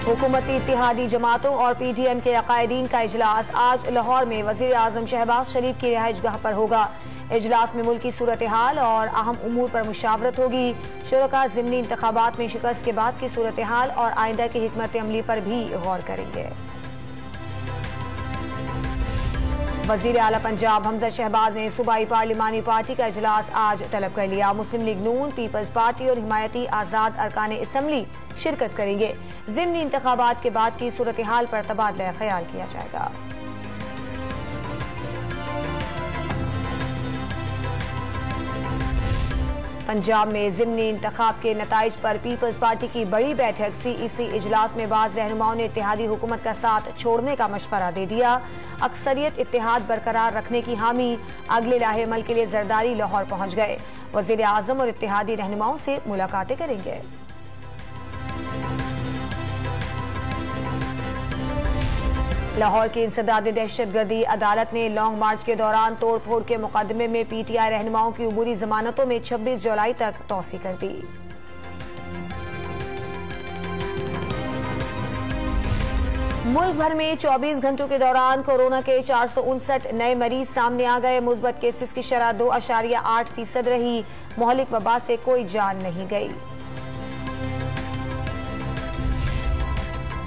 हुकूमती इत्तेहादी जमातों और PTM के अकायदीन का इजलास आज लाहौर में वजीर आजम शहबाज शरीफ की रिहाइशगाह पर होगा। इजलास में मुल्क की सूरत हाल और अहम उमूर पर मुशावरत होगी। शुरका ज़िमनी इंतखाबात में शिकस्त के बाद की सूरत हाल और आइंदा की हिकमत अमली पर भी गौर करेंगे। वजीर आला पंजाब हमजा शहबाज ने सूबाई पार्लिमानी पार्टी का इजलास आज तलब कर लिया। मुस्लिम लीग नून, पीपल्स पार्टी और हिमायती आजाद अरकान असम्बली शिरकत करेंगे। ज़िमनी इंतखाबात के बाद की सूरत हाल पर तबादला ख्याल किया जाएगा। पंजाब में ज़िमनी इंतखाब के नताइज पर पीपल्स पार्टी की बड़ी बैठक। CEC इजलास में बाज़ रहनुमाओं ने इत्तेहादी हुकूमत का साथ छोड़ने का मशवरा दे दिया। अक्सरियत इत्तेहाद बरकरार रखने की हामी। अगले लाहे अमल के लिए जरदारी लाहौर पहुंच गए। वज़ीर आज़म और इत्तेहादी रहनुमाओं से मुलाकातें करेंगे। लाहौर की इंसदाद दहशतगर्दी अदालत ने लॉन्ग मार्च के दौरान तोड़फोड़ के मुकदमे में PTI रहनुमाओं की उबूरी जमानतों में 26 जुलाई तक तौसी कर दी। मुल्क भर में 24 घंटों के दौरान कोरोना के 459 नए मरीज सामने आ गए। मुस्बत केसेस की शरह 2.8% रही। मोहलिक वबा से कोई जान नहीं गई।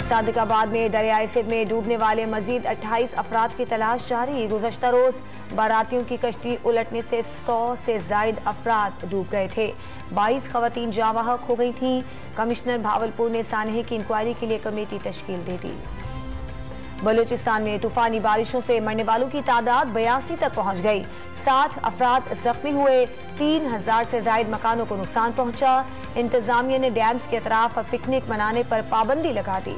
सादिकाबाद में दरियाए सिंध में डूबने वाले मजीद 28 अफराद की तलाश जारी। गुज़श्ता रोज बारातियों की कश्ती उलटने से 100 से जायद अफराद डूब गए थे। 22 खवातीन जाँ बहक हो गई थीं। कमिश्नर भावलपुर ने सानहे की इंक्वायरी के लिए कमेटी तश्कील दे दी। बलूचिस्तान में तूफानी बारिशों से मरने वालों की तादाद 82 तक पहुंच गई। 60 अफराद जख्मी हुए। 3000 से जायद मकानों को नुकसान पहुंचा। इंतजामिया ने डैम्स के अतराफ पिकनिक मनाने पर पाबंदी लगा दी।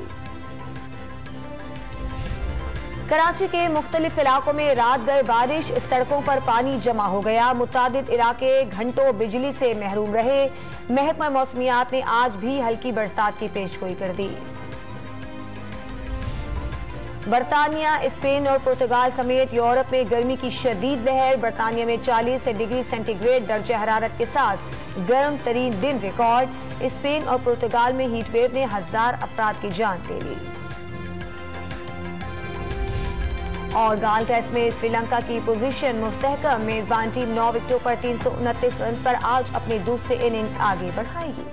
कराची के मुख्तलिफ इलाकों में रात गए बारिश, सड़कों पर पानी जमा हो गया। मुतादिद इलाके घंटों बिजली से महरूम रहे। महकमा मौसमियात ने आज भी हल्की बरसात की पेशगोई कर दी। बरतानिया, स्पेन और पुर्तगाल समेत यूरोप में गर्मी की शदीद लहर। बरतानिया में 40 डिग्री सेंटीग्रेड दर्जे हरारत के साथ गर्म तरीन दिन रिकॉर्ड। स्पेन और पुर्तगाल में हीट वेव ने 1000 अफराद की जान ले ली। और गाल टेस्ट में श्रीलंका की पोजीशन मुस्तहकम। मेजबान टीम 9 विकेटों पर 329 रन पर आज अपनी दूसरी इनिंग्स आगे बढ़ाएगी।